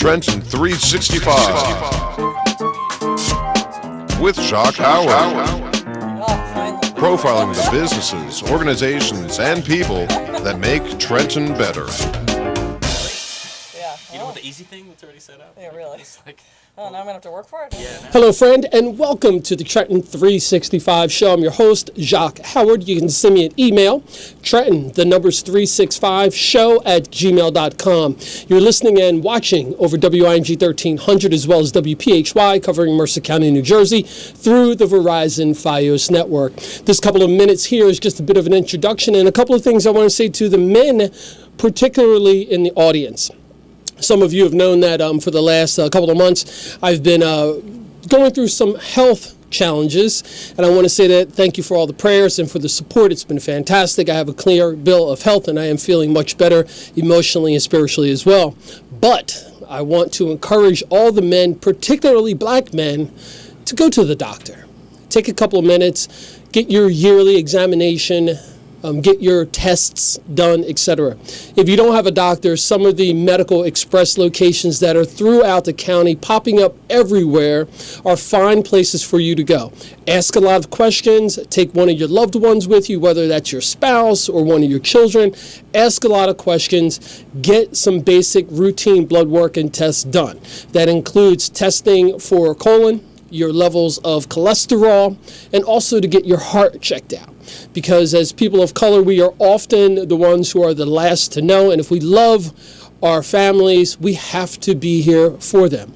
Trenton 365 with Jacque Howard. Profiling the businesses, organizations, and people that make Trenton better. Yeah. You know what the easy thing that's already set up? Yeah, really. It's like, oh, now I'm going to have to work for it? Yeah. Hello, friend, and welcome to the Trenton 365 show. I'm your host, Jacque Howard. You can send me an email, Trenton, the numbers 365 show @gmail.com. You're listening and watching over WING 1300 as well as WPHY covering Mercer County, New Jersey through the Verizon Fios network. This couple of minutes here is just a bit of an introduction and a couple of things I want to say to the men, particularly in the audience. Some of you have known that for the last couple of months, I've been going through some health challenges, and I want to say that thank you for all the prayers and for the support. It's been fantastic. I have a clear bill of health, and I am feeling much better emotionally and spiritually as well. But I want to encourage all the men, particularly black men, to go to the doctor. Take a couple of minutes, get your yearly examination, get your tests done, etc. If you don't have a doctor, some of the medical express locations that are throughout the county, popping up everywhere, are fine places for you to go. Ask a lot of questions. Take one of your loved ones with you, whether that's your spouse or one of your children. Ask a lot of questions. Get some basic routine blood work and tests done. That includes testing for colon, your levels of cholesterol, and also to get your heart checked out. Because as people of color, we are often the ones who are the last to know, and if we love our families, we have to be here for them.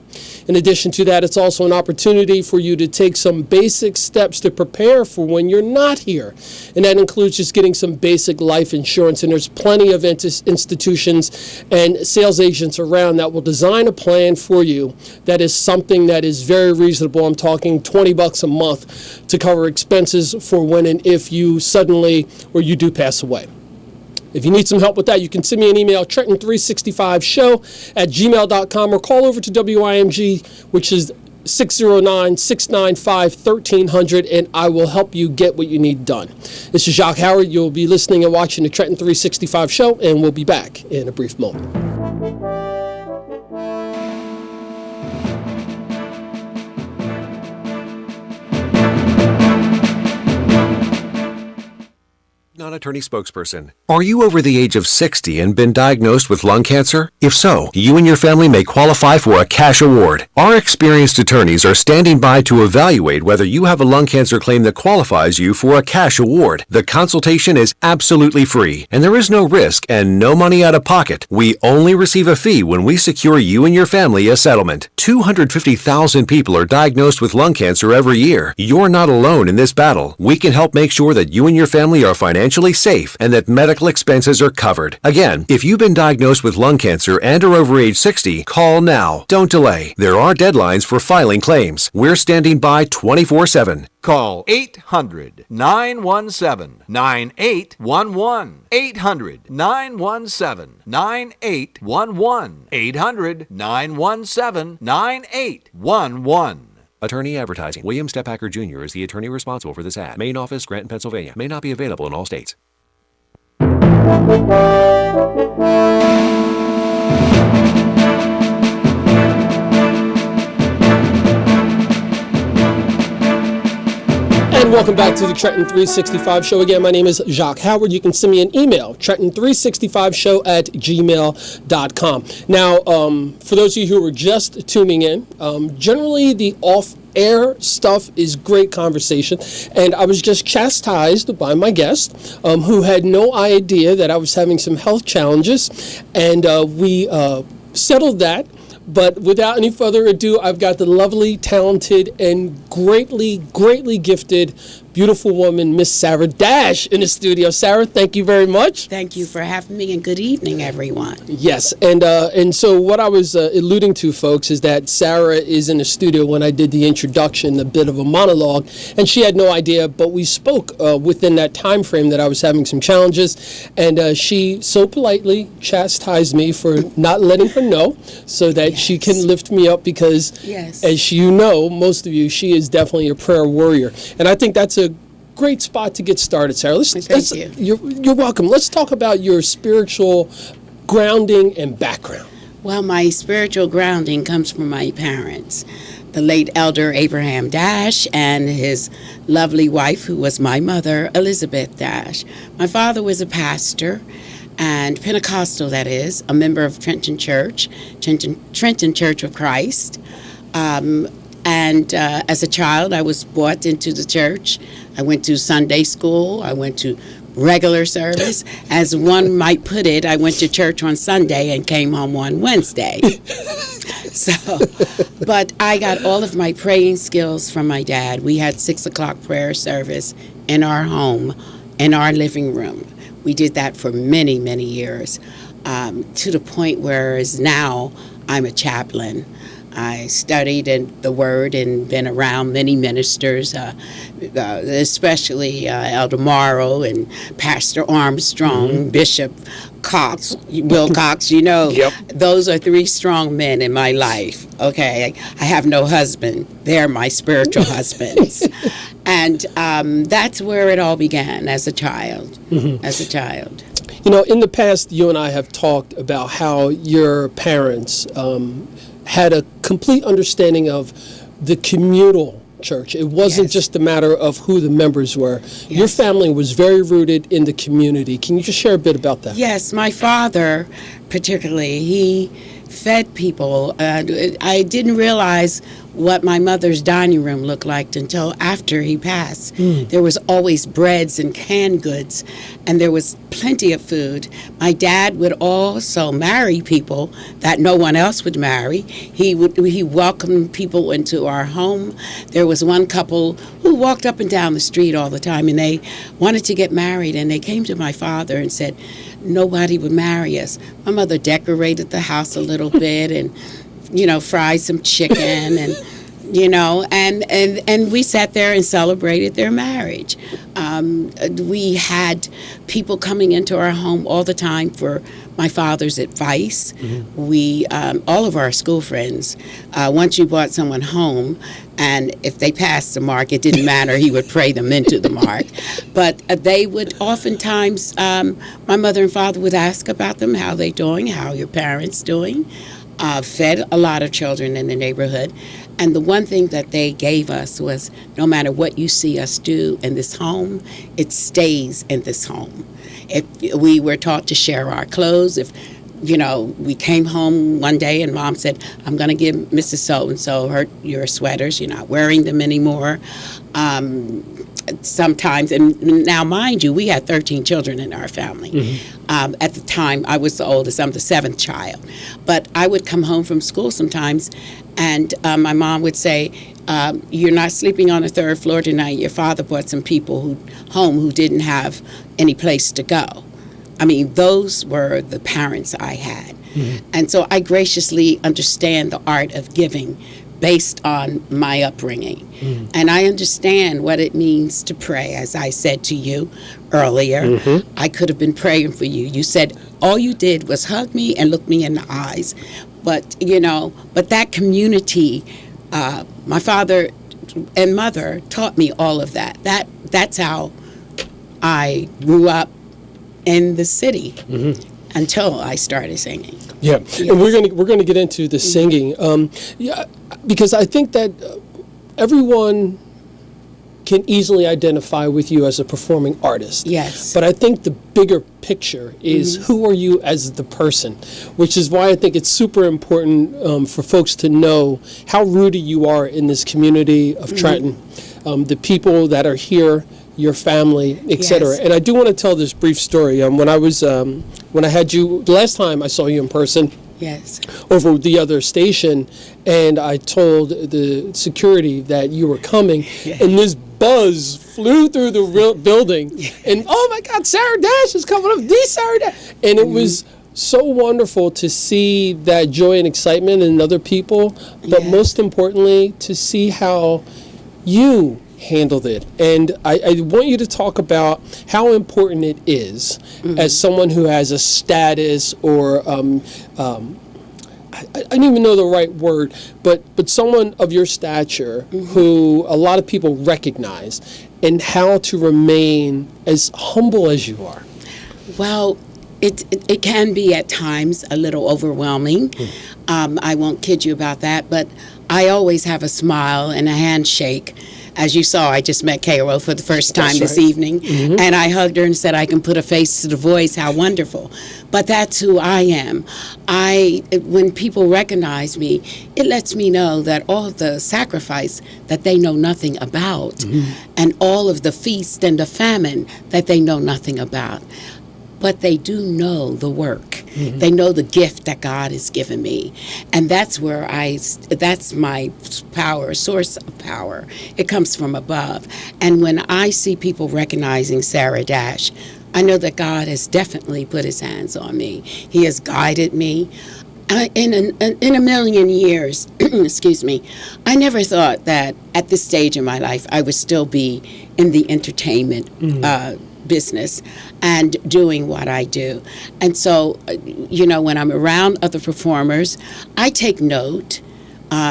In addition to that, it's also an opportunity for you to take some basic steps to prepare for when you're not here. And that includes just getting some basic life insurance. And there's plenty of institutions and sales agents around that will design a plan for you that is something that is very reasonable. I'm talking $20 a month to cover expenses for when and if you suddenly or you do pass away. If you need some help with that, you can send me an email, Trenton365show @gmail.com, or call over to WIMG, which is 609-695-1300, and I will help you get what you need done. This is Jacque Howard. You'll be listening and watching the Trenton 365 show, and we'll be back in a brief moment. Non-attorney spokesperson. Are you over the age of 60 and been diagnosed with lung cancer? If so, you and your family may qualify for a cash award. Our experienced attorneys are standing by to evaluate whether you have a lung cancer claim that qualifies you for a cash award. The consultation is absolutely free, and there is no risk and no money out of pocket. We only receive a fee when we secure you and your family a settlement. 250,000 people are diagnosed with lung cancer every year. You're not alone in this battle. We can help make sure that you and your family are financially safe and that medical expenses are covered. Again, if you've been diagnosed with lung cancer and are over age 60, call now. Don't delay. There are deadlines for filing claims. We're standing by 24/7. Call 800-917-9811. 800-917-9811. 800-917-9811. Attorney advertising. William Stephacker Jr. is the attorney responsible for this ad. Main office, Granton, Pennsylvania. May not be available in all states. And welcome back to the Trenton 365 show. Again, my name is Jacque Howard. You can send me an email, Trenton365show @gmail.com. Now, for those of you who are just tuning in, generally the off-air stuff is great conversation. And I was just chastised by my guest, who had no idea that I was having some health challenges. And we settled that. But without any further ado, I've got the lovely, talented, and greatly gifted, beautiful woman, Miss Sarah Dash, in the studio. Sarah, thank you very much. Thank you for having me, and good evening, everyone. Yes, and so what I was alluding to, folks, is that Sarah is in the studio when I did the introduction, a bit of a monologue, and she had no idea, but we spoke within that time frame that I was having some challenges, and she so politely chastised me for not letting her know so that she can lift me up because, as you know, most of you, she is definitely a prayer warrior, and I think that's a great spot to get started, Sarah. Thank you. You're welcome. Let's talk about your spiritual grounding and background. Well, my spiritual grounding comes from my parents, the late Elder Abraham Dash and his lovely wife, who was my mother, Elizabeth Dash. My father was a pastor, and Pentecostal, that is, a member of Trenton Church, Trenton Church of Christ. And as a child, I was brought into the church. I went to Sunday school. I went to regular service. As one might put it, I went to church on Sunday and came home on Wednesday. But I got all of my praying skills from my dad. We had 6 o'clock prayer service in our home, in our living room. We did that for many, many years, to the point where now I'm a chaplain. I studied in the Word and been around many ministers, especially Elder Morrow and Pastor Armstrong, Bishop Cox, Wilcox, Yep. Those are 3 strong men in my life. Okay, I have no husband. They're my spiritual husbands. And that's where it all began as a child, as a child. In the past, you and I have talked about how your parents had a complete understanding of the communal church. It wasn't Yes. just a matter of who the members were. Yes. Your family was very rooted in the community. Can you just share a bit about that? Yes, my father particularly, he fed people. I didn't realize what my mother's dining room looked like until after he passed. There was always breads and canned goods, and there was plenty of food. My dad would also marry people that no one else would marry. He welcomed people into our home. There was one couple who walked up and down the street all the time, and they wanted to get married, and they came to my father and said nobody would marry us. My mother decorated the house a little bit and fried some chicken and and we sat there and celebrated their marriage. We had people coming into our home all the time for my father's advice. We all of our school friends, once you brought someone home, and if they passed the mark, it didn't matter. He would pray them into the mark. But they would oftentimes, my mother and father would ask about them, how they doing, how your parents doing. Fed a lot of children in the neighborhood. And the one thing that they gave us was, no matter what you see us do in this home, it stays in this home. If we were taught to share our clothes, if we came home one day and Mom said, I'm going to give Mrs. So-and-so your sweaters, you're not wearing them anymore. Sometimes, and now mind you, we had 13 children in our family. At the time, I was the oldest. I'm the 7th child. But I would come home from school sometimes, and my mom would say, you're not sleeping on the 3rd floor tonight. Your father brought some people home who didn't have any place to go. I mean, those were the parents I had. And so I graciously understand the art of giving based on my upbringing. And I understand what it means to pray. As I said to you earlier, I could have been praying for you. You said all you did was hug me and look me in the eyes. But, but that community, my father and mother taught me all of that. That's how I grew up in the city until I started singing. Yeah, yes. And we're gonna get into the singing, because I think that everyone can easily identify with you as a performing artist. Yes. But I think the bigger picture is who are you as the person, which is why I think it's super important for folks to know how rooted you are in this community of Trenton, the people that are here, your family, etc. Yes. And I do want to tell this brief story. When I had you, the last time I saw you in person, Yes. over the other station, and I told the security that you were coming, and this buzz flew through the building, and oh my God, Sarah Dash is coming up, the Sarah Dash, and it was so wonderful to see that joy and excitement in other people, but most importantly, to see how you handled it. And I want you to talk about how important it is as someone who has a status or I don't even know the right word, but someone of your stature who a lot of people recognize, and how to remain as humble as you are. Well, it can be at times a little overwhelming. I won't kid you about that, but I always have a smile and a handshake. As you saw, I just met Carol for the first time this evening, and I hugged her and said, I can put a face to the voice, how wonderful. But that's who I am. When people recognize me, it lets me know that all of the sacrifice that they know nothing about, and all of the feast and the famine that they know nothing about. But they do know the work. They know the gift that God has given me. And that's where that's my power, source of power. It comes from above. And when I see people recognizing Sarah Dash, I know that God has definitely put his hands on me. He has guided me. In a million years, excuse me, I never thought that at this stage in my life I would still be in the entertainment business and doing what I do. And so, when I'm around other performers, I take note.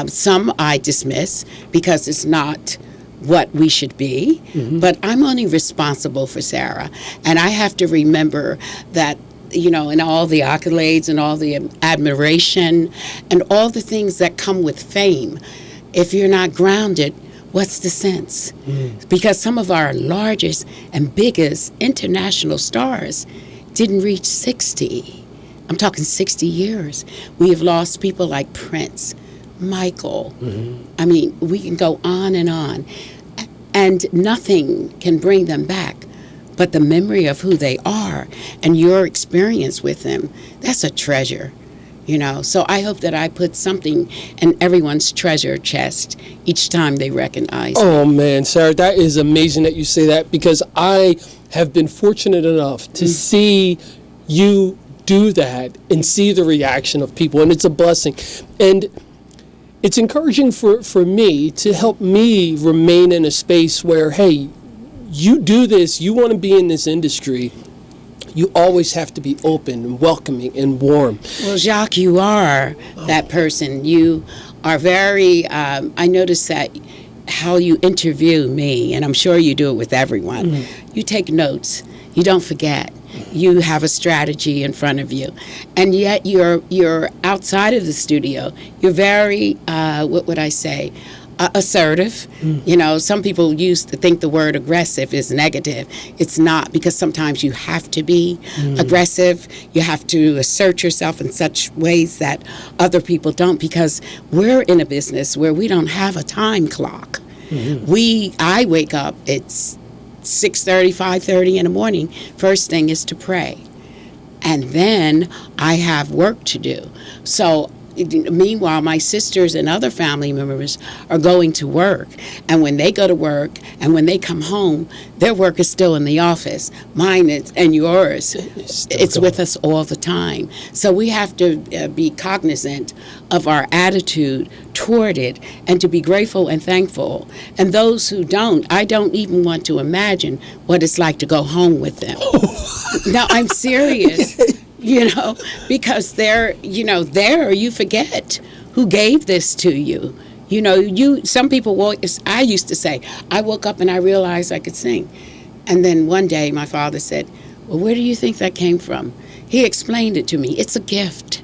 Some I dismiss because it's not what we should be, but I'm only responsible for Sarah. And I have to remember that, in all the accolades and all the admiration and all the things that come with fame, if you're not grounded, what's the sense? Because some of our largest and biggest international stars didn't reach 60. I'm talking 60 years. We have lost people like Prince, Michael. I mean, we can go on. And nothing can bring them back but the memory of who they are and your experience with them. That's a treasure. So I hope that I put something in everyone's treasure chest each time they recognize me. Oh, man, Sarah, that is amazing that you say that, because I have been fortunate enough to see you do that and see the reaction of people, and it's a blessing. And it's encouraging for me to help me remain in a space where, hey, you do this, you want to be in this industry, you always have to be open and welcoming and warm. Well, Jacque, you are that person. You are very, I notice that how you interview me, and I'm sure you do it with everyone, you take notes. You don't forget. You have a strategy in front of you. And yet you're outside of the studio. You're very, what would I say, assertive. Some people used to think the word aggressive is negative. It's not, because sometimes you have to be aggressive. You have to assert yourself in such ways that other people don't, because we're in a business where we don't have a time clock. I wake up, it's 6:30, 5:30 in the morning. First thing is to pray. And then I have work to do. So meanwhile, my sisters and other family members are going to work. And when they go to work and when they come home, their work is still in the office. Mine is, and yours, it's with us all the time. So we have to be cognizant of our attitude toward it and to be grateful and thankful. And those who don't, I don't even want to imagine what it's like to go home with them. No, I'm serious. Because there you forget who gave this to you. Some people I used to say, I woke up and I realized I could sing. And then one day my father said, well, where do you think that came from? He explained it to me. It's a gift.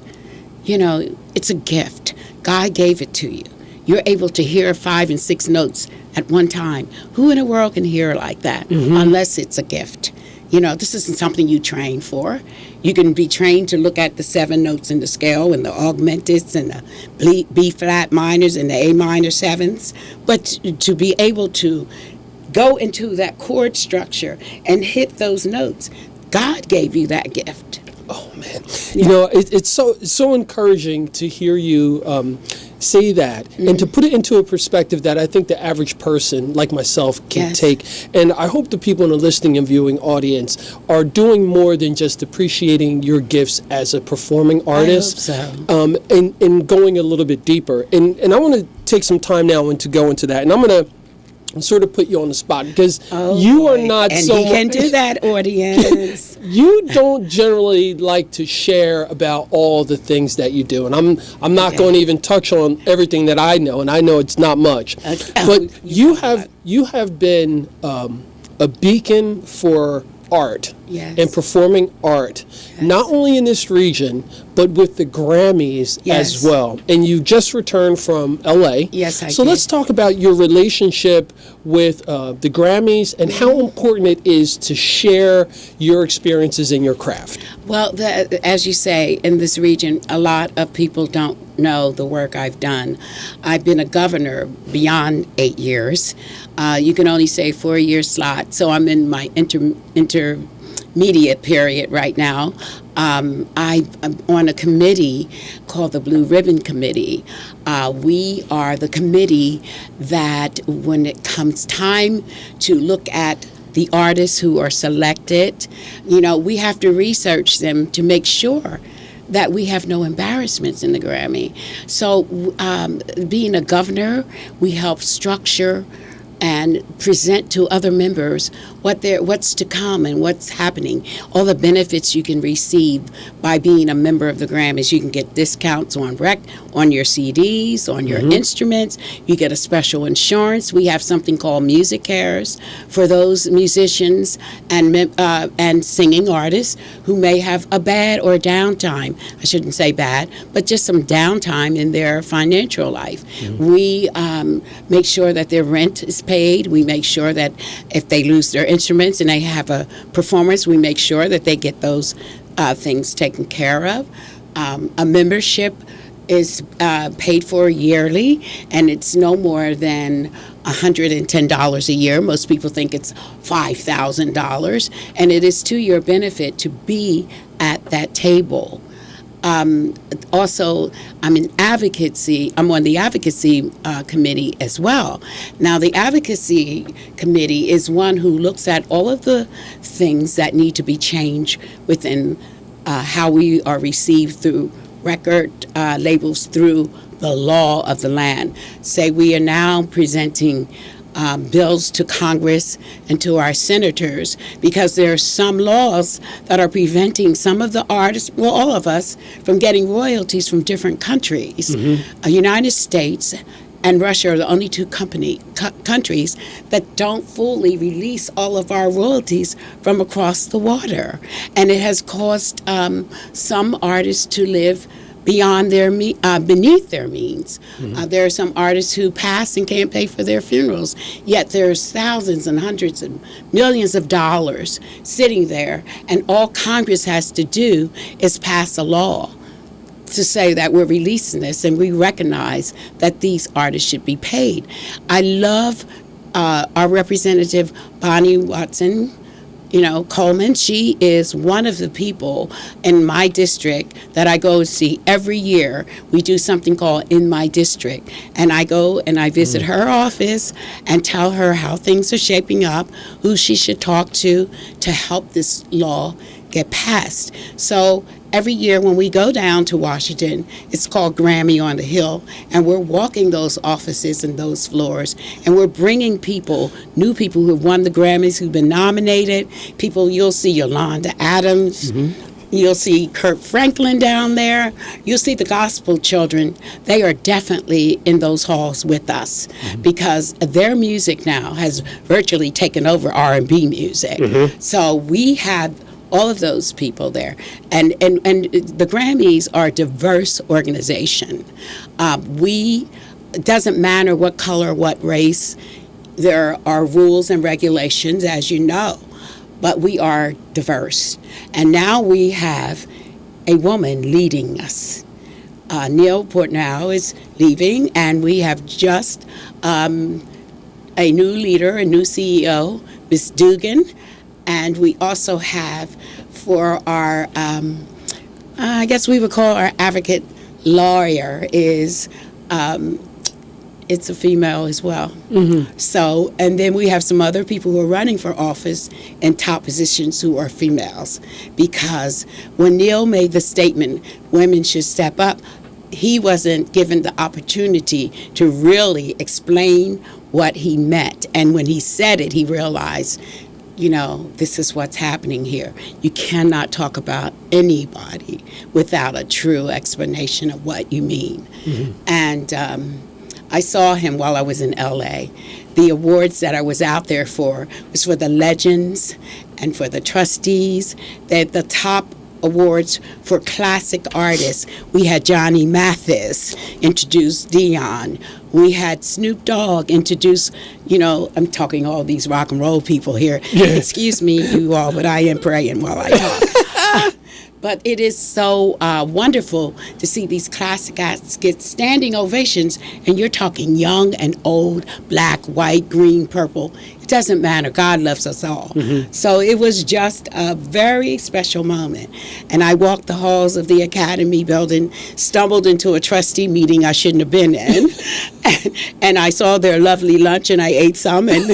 It's a gift. God gave it to you. You're able to hear 5 and 6 notes at one time. Who in the world can hear like that unless it's a gift? This isn't something you train for. You can be trained to look at the 7 notes in the scale and the augmenteds and the B flat minors and the A minor 7s. But to be able to go into that chord structure and hit those notes, God gave you that gift. Oh, man. It's so encouraging to hear you say that and to put it into a perspective that I think the average person like myself can take. And I hope the people in the listening and viewing audience are doing more than just appreciating your gifts as a performing artist. I hope so. And going a little bit deeper. And I want to take some time now to go into that. And I'm going to sort of put you on the spot because you are not and so... And he can do that, audience. You don't generally like to share about all the things that you do. And I'm not going to even touch on everything that I know, and I know it's not much. But you have been a beacon for art Yes. and performing art, not only in this region, but with the Grammys as well. And you just returned from LA. Yes, I So did. let's talk about your relationship with the Grammys and how important it is to share your experiences in your craft. Well, as you say, in this region, a lot of people don't know the work I've done. I've been a governor beyond 8 years. You can only say 4-year slot, so I'm in my intermediate period right now. I'm on a committee called the Blue Ribbon Committee. We are the committee that, when it comes time to look at the artists who are selected, we have to research them to make sure that we have no embarrassments in the Grammy. So being a governor, we help structure and present to other members what's to come and what's happening, all the benefits you can receive by being a member of the Grammys. You can get discounts on your CDs, on your instruments. You get a special insurance. We have something called Music Cares for those musicians and singing artists who may have a bad or downtime. I shouldn't say bad, but just some downtime in their financial life. We make sure that their rent is paid. We make sure that if they lose their instruments and they have a performance, we make sure that they get those things taken care of. A membership is paid for yearly, and it's no more than $110 a year. Most people think it's $5,000, and it is to your benefit to be at that table. Also, I'm on the advocacy committee as well. Now, the advocacy committee is one who looks at all of the things that need to be changed within how we are received through record labels, through the law of the land. Say we are now presenting bills to Congress and to our senators because there are some laws that are preventing some of the artists, well, all of us, from getting royalties from different countries. United States and Russia are the only two countries that don't fully release all of our royalties from across the water. And it has caused some artists to live beyond beneath their means. There are some artists who pass and can't pay for their funerals, yet there's thousands and hundreds of millions of dollars sitting there, and all Congress has to do is pass a law to say that we're releasing this, and we recognize that these artists should be paid. I love our representative Bonnie Watson, Coleman. She is one of the people in my district that I go see every year. We do something called In My District, and I go and I visit her office and tell her how things are shaping up, who she should talk to help this law get passed. So every year when we go down to Washington, it's called Grammy on the Hill, and we're walking those offices and those floors, and we're bringing people, new people who have won the Grammys, who've been nominated, people. You'll see Yolanda Adams, you'll see Kurt Franklin down there, you'll see the gospel children. They are definitely in those halls with us because their music now has virtually taken over R&B music. So we have all of those people there. And the Grammys are a diverse organization. It doesn't matter what color, what race. There are rules and regulations, as you know, but we are diverse. And now we have a woman leading us. Neil Portnow is leaving, and we have just a new leader, a new CEO, Ms. Dugan. And we also have for our, I guess we would call our advocate lawyer is, it's a female as well. So, and then we have some other people who are running for office in top positions who are females. Because when Neil made the statement, women should step up, he wasn't given the opportunity to really explain what he meant. And when he said it, he realized, this is what's happening here. You cannot talk about anybody without a true explanation of what you mean. And I saw him while I was in LA. The awards that I was out there for was for the legends and for the trustees. The top awards for classic artists. We had Johnny Mathis introduce Dion. We had Snoop Dogg introduce, I'm talking all these rock and roll people here. Yeah. Excuse me, you all, but I am praying while I talk. But it is so wonderful to see these classic acts get standing ovations, and you're talking young and old, black, white, green, purple. It doesn't matter. God loves us all. So it was just a very special moment. And I walked the halls of the Academy building, stumbled into a trustee meeting I shouldn't have been in, and I saw their lovely lunch, and I ate some and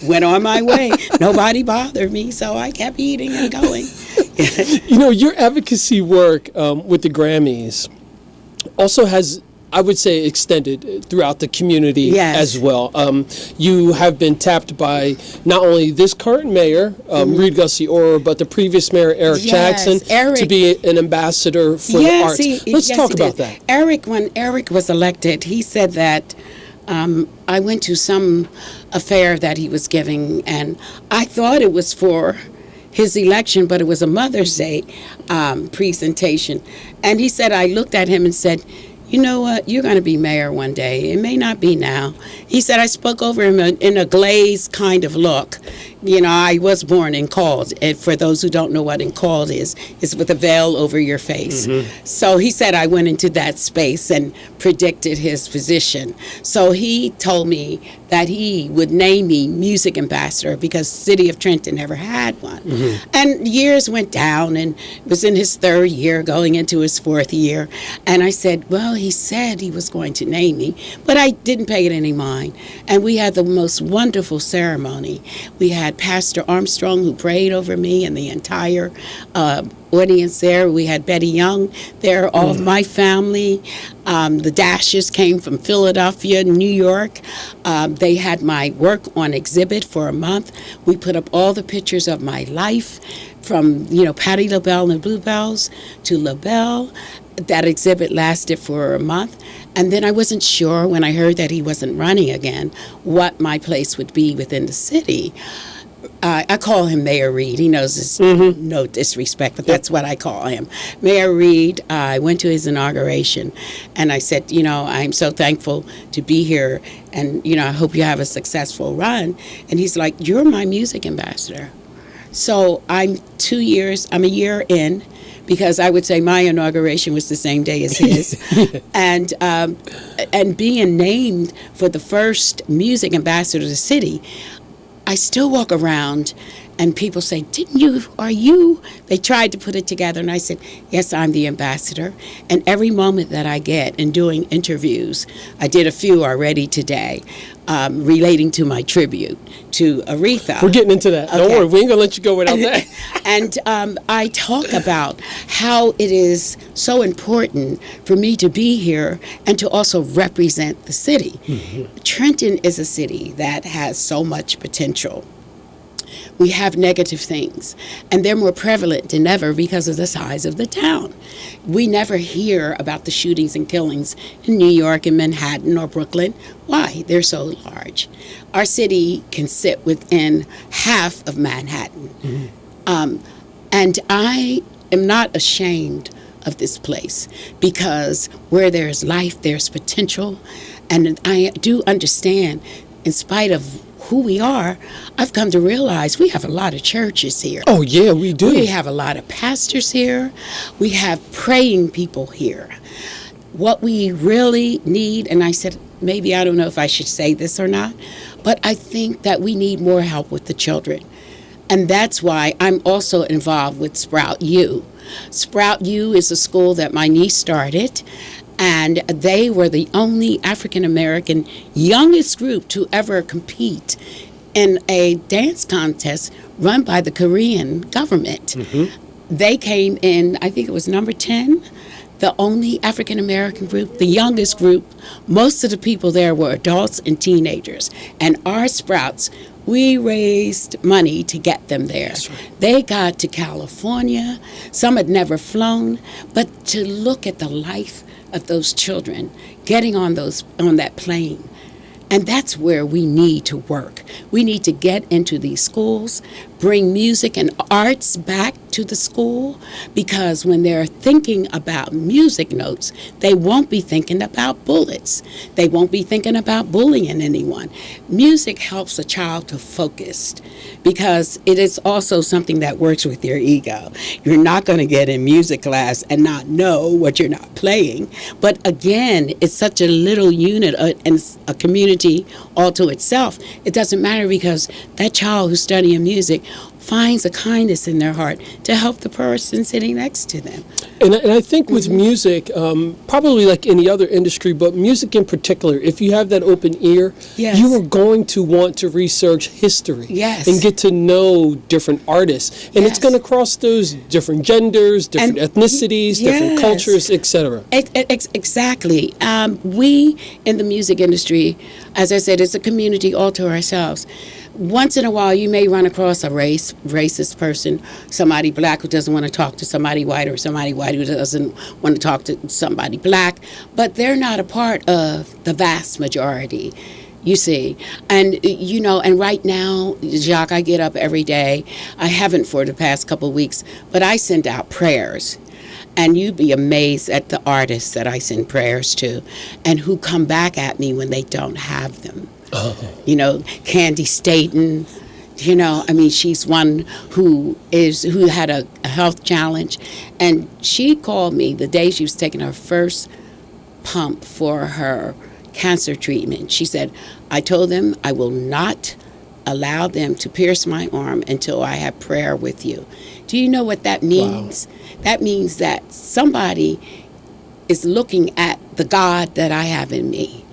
went on my way. Nobody bothered me, so I kept eating and going. Your advocacy work with the Grammys also has, I would say, extended throughout the community as well. You have been tapped by not only this current mayor, Reed Gussie-Orr, but the previous mayor, R.E.A.C.H. Jackson, to be an ambassador for the arts. Let's talk about that. Eric, when Eric was elected, he said that I went to some affair that he was giving, and I thought it was for his election, but it was a Mother's Day presentation. And he said, I looked at him and said, you know what, you're going to be mayor one day. It may not be now. He said, I spoke over him in a glazed kind of look. I was born in Called. And for those who don't know what in Called is, it's with a veil over your face. So he said I went into that space and predicted his position. So he told me that he would name me music ambassador because the city of Trenton never had one. And years went down, and it was in his third year, going into his fourth year. And I said, well, he said he was going to name me, but I didn't pay it any mind. And we had the most wonderful ceremony. We had Pastor Armstrong, who prayed over me, and the entire audience there. We had Betty Young there, all of my family. The Dashes came from Philadelphia, New York. They had my work on exhibit for a month. We put up all the pictures of my life, from Patti LaBelle and the Bluebells to LaBelle. That exhibit lasted for a month. And then I wasn't sure, when I heard that he wasn't running again, what my place would be within the city. I call him Mayor Reed. He knows this, no disrespect, but that's what I call him. Mayor Reed, I went to his inauguration, and I said, I'm so thankful to be here, and, I hope you have a successful run. And he's like, you're my music ambassador. So I'm a year in, because I would say my inauguration was the same day as his. And being named for the first music ambassador of the city, I still walk around and people say, are you? They tried to put it together, and I said, yes, I'm the ambassador. And every moment that I get in doing interviews, I did a few already today, relating to my tribute to Aretha. We're getting into that. Okay. Don't worry, we ain't going to let you go without that. And I talk about how it is so important for me to be here and to also represent the city. Trenton is a city that has so much potential. We have negative things, and they're more prevalent than ever because of the size of the town. We never hear about the shootings and killings in New York and Manhattan or Brooklyn. Why? They're so large. Our city can sit within half of Manhattan. And I am not ashamed of this place, because where there's life, there's potential. And I do understand, in spite of who we are, I've come to realize we have a lot of churches here. Oh, yeah, we do. We have a lot of pastors here. We have praying people here. What we really need, and I said, maybe I don't know if I should say this or not, but I think that we need more help with the children. And that's why I'm also involved with Sprout U. Sprout U is a school that my niece started, and they were the only African-American youngest group to ever compete in a dance contest run by the Korean government. They came in, I think it was number 10, the only African-American group, the youngest group. Most of the people there were adults and teenagers. And our Sprouts, we raised money to get them there. That's right. They got to California. Some had never flown, but to look at the life of those children getting on that plane And that's where we need to work. We need to get into these schools, bring music and arts back to the school, because when they're thinking about music notes, they won't be thinking about bullets. They won't be thinking about bullying anyone. Music helps a child to focus, because it is also something that works with your ego. You're not going to get in music class and not know what you're not playing. But again, it's such a little unit and a community all to itself. It doesn't matter, because that child who's studying music finds a kindness in their heart to help the person sitting next to them. And I think with music, probably like any other industry, but music in particular, if you have that open ear, Yes. you are going to want to research history Yes. and get to know different artists. And it's Yes. going to cross those different genders, different And- ethnicities, different Yes. cultures, etc. Exactly. We in the music industry, as I said, it's a community all to ourselves. Once in a while, you may run across a racist person, somebody black who doesn't want to talk to somebody white, or somebody white who doesn't want to talk to somebody black, but they're not a part of the vast majority. You see, and and right now, Jacque, I get up every day. I haven't for the past couple of weeks, but I send out prayers. And you'd be amazed at the artists that I send prayers to and who come back at me when they don't have them. Candy Staten, she's one who had a health challenge, and she called me the day she was taking her first pump for her cancer treatment. She said, I told them I will not allow them to pierce my arm until I have prayer with you. Do you know what that means? Wow. That means that somebody is looking at the God that I have in me.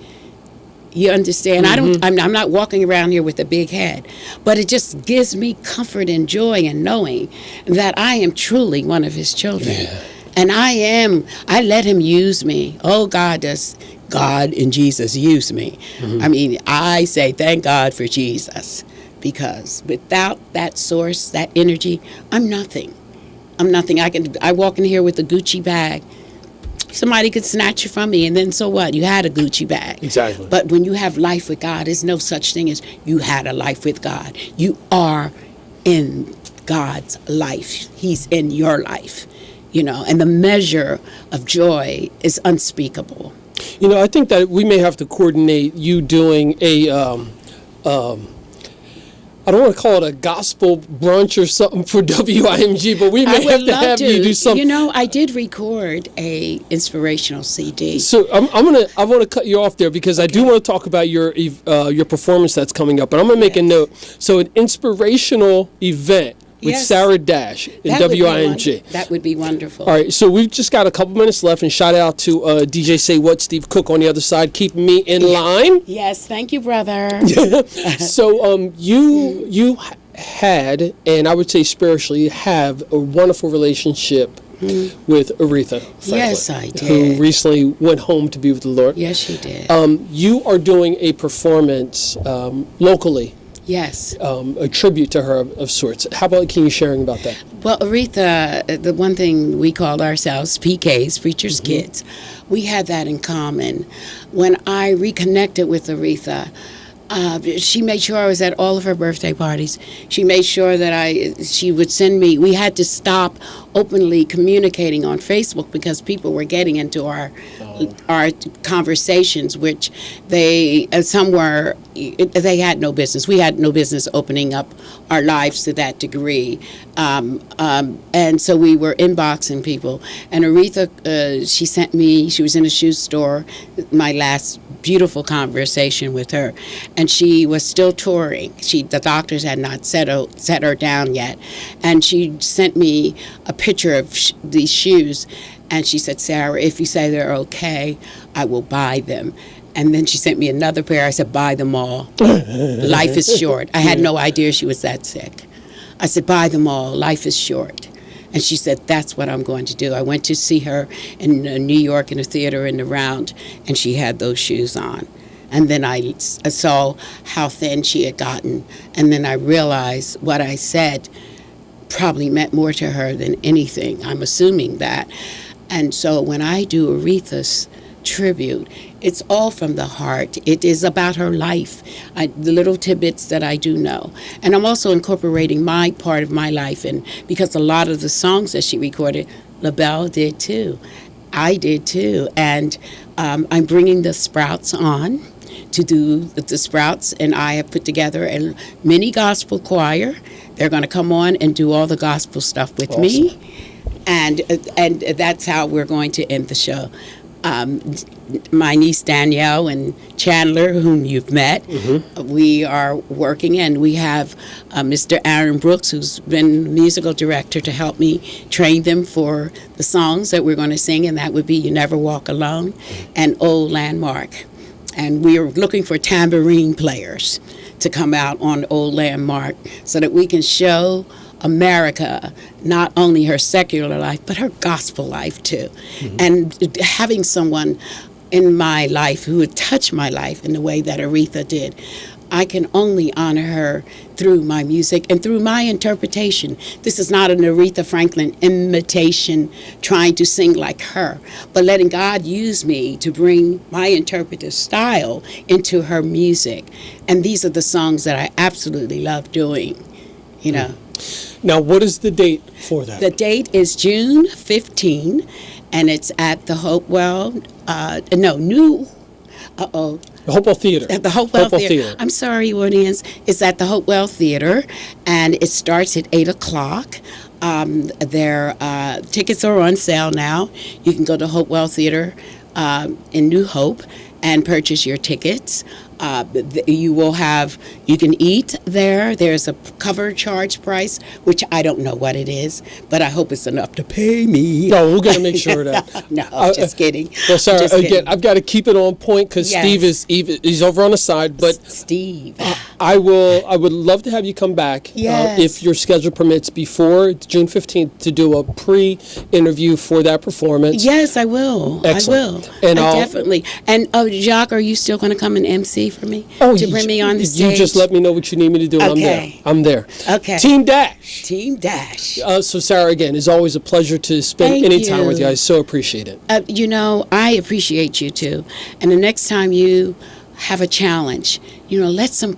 You understand? Mm-hmm. I'm not walking around here with a big head, but it just gives me comfort and joy in knowing that I am truly one of his children. Yeah. And I let him use me. Oh, God and Jesus use me. Mm-hmm. I say thank God for Jesus, because without that source, that energy, I'm nothing. I walk in here with a Gucci bag. Somebody could snatch it from me, and then so what? You had a Gucci bag. Exactly. But when you have life with God, there's no such thing as you had a life with God. You are in God's life. He's in your life, and the measure of joy is unspeakable. I think that we may have to coordinate you doing a I don't want to call it a gospel brunch or something for WIMG, but we may have to have you do something. I did record a inspirational CD. So I want to cut you off there, because I do want to talk about your performance that's coming up, but I'm going to make a note. So an inspirational event with Sarah Dash in WIMG. That would be wonderful. All right, so we've just got a couple minutes left, and shout out to DJ Say What, Steve Cook on the other side, keeping me in line. Yes, thank you, brother. So you had, and I would say spiritually, have a wonderful relationship with Aretha Franklin. Yes, I did. Who recently went home to be with the Lord. Yes, she did. You are doing a performance locally. Yes. A tribute to her of sorts. How about, can you sharing about that? Well, Aretha, the one thing we called ourselves PKs, Preacher's Kids, we had that in common. When I reconnected with Aretha, she made sure I was at all of her birthday parties. She made sure that she would send me. We had to stop openly communicating on Facebook because people were getting into our conversations, which they had no business. We had no business opening up our lives to that degree, and so we were inboxing people. And Aretha, she sent me. She was in a shoe store. My last beautiful conversation with her, and she was still touring. The doctors had not set her down yet, and she sent me a picture of these shoes, and she said, "Sarah, if you say they're okay, I will buy them." And then she sent me another pair. I said, "Buy them all. Life is short." I had no idea she was that sick. I said, "Buy them all. Life is short." And she said, "That's what I'm going to do." I went to see her in New York in a theater in the Round, and she had those shoes on. And then I saw how thin she had gotten. And then I realized what I said probably meant more to her than anything. I'm assuming that. And so when I do Aretha's tribute. It's all from the heart. It is about her life, the little tidbits that I do know. And I'm also incorporating my part of my life, and because a lot of the songs that she recorded, LaBelle did too. I did too. And I'm bringing the Sprouts on to do the Sprouts, and I have put together a mini gospel choir. They're going to come on and do all the gospel stuff with me, and that's how we're going to end the show. My niece Danielle and Chandler, whom you've met, we are working, and we have Mr. Aaron Brooks, who's been musical director, to help me train them for the songs that we're going to sing, and that would be You Never Walk Alone and Old Landmark. And we are looking for tambourine players to come out on Old Landmark so that we can show America not only her secular life, but her gospel life too. And having someone in my life who would touch my life in the way that Aretha did, I can only honor her through my music and through my interpretation. This is not an Aretha Franklin imitation, trying to sing like her, but letting God use me to bring my interpretive style into her music. And these are the songs that I absolutely love doing, you know. Now, what is the date for that? The date is June 15, and it's at the Hopewell, The Hopewell Theater. At the Hopewell Theater. I'm sorry, audience. It's at the Hopewell Theater, and it starts at 8 o'clock. Their tickets are on sale now. You can go to Hopewell Theater in New Hope and purchase your tickets. You can eat there. There's a cover charge price, which I don't know what it is, but I hope it's enough to pay me. No, we're going to make sure of that. No, just kidding. Well, Sarah, Just again, kidding. I've got to keep it on point because Yes. Steve is over on the side, but Steve. I would love to have you come back Yes. if your schedule permits before June 15th to do a pre-interview for that performance. Yes, I will. Excellent. I will. And I definitely. And Jacque, are you still going to come and MC for me? To bring me on the stage? You just let me know what you need me to do, and Okay. I'm there. Okay. Team Dash. Team Dash. So, Sarah, again, it's always a pleasure to spend Thank any time you. with you. I so appreciate it. I appreciate you too. And the next time you have a challenge, let some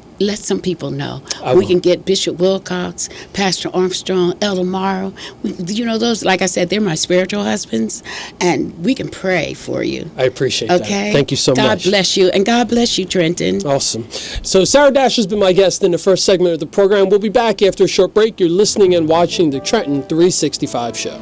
people know. I We will. can get Bishop Wilcox, Pastor Armstrong, Elder Morrow. Those, like I said, they're my spiritual husbands, and we can pray for you. I appreciate that. Okay? Thank you so God much. bless you, and God bless you, Trenton. Awesome. So Sarah Dash has been my guest in the first segment of the program. We'll be back after a short break. You're listening and watching the Trenton 365 show.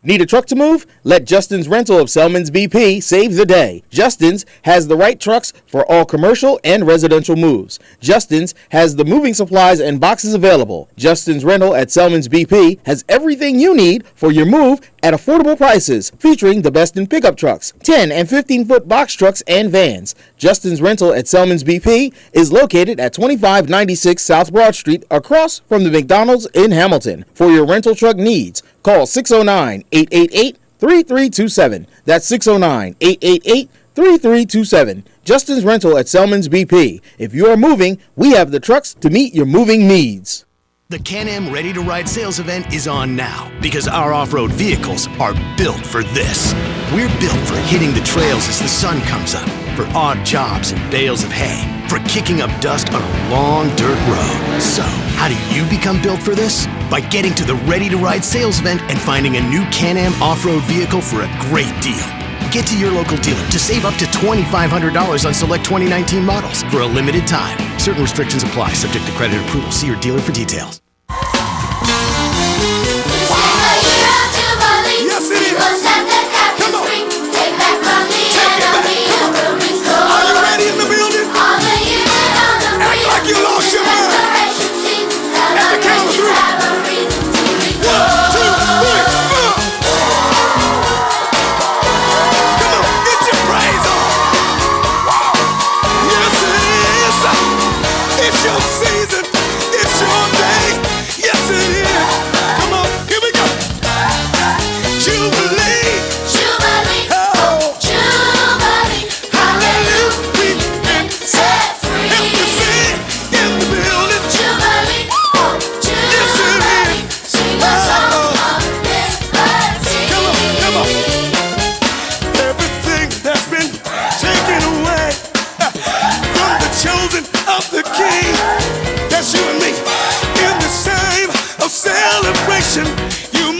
Need a truck to move? Let Justin's Rental of Selman's BP save the day. Justin's has the right trucks for all commercial and residential moves. Justin's has the moving supplies and boxes available. Justin's Rental at Selman's BP has everything you need for your move at affordable prices, featuring the best in pickup trucks, 10 and 15-foot box trucks and vans. Justin's Rental at Selman's BP is located at 2596 South Broad Street, across from the McDonald's in Hamilton. For your rental truck needs, call 609-888-3327. That's 609-888-3327. Justin's Rental at Selman's BP. If you are moving, we have the trucks to meet your moving needs. The Can-Am Ready to Ride sales event is on now because our off-road vehicles are built for this. We're built for hitting the trails as the sun comes up, for odd jobs and bales of hay, for kicking up dust on a long dirt road. So, how do you become built for this? By getting to the Ready to Ride sales event and finding a new Can-Am off-road vehicle for a great deal. Get to your local dealer to save up to $2,500 on select 2019 models for a limited time. Certain restrictions apply, subject to credit approval. See your dealer for details. Yes, it is. Come on. Take it back. Come on. Are you ready in the building? Act like you lost your mind. At the count of 3. 1, 2, 3, 4. Come on, get your praise on. Yes, it is. It's your season. It's your day.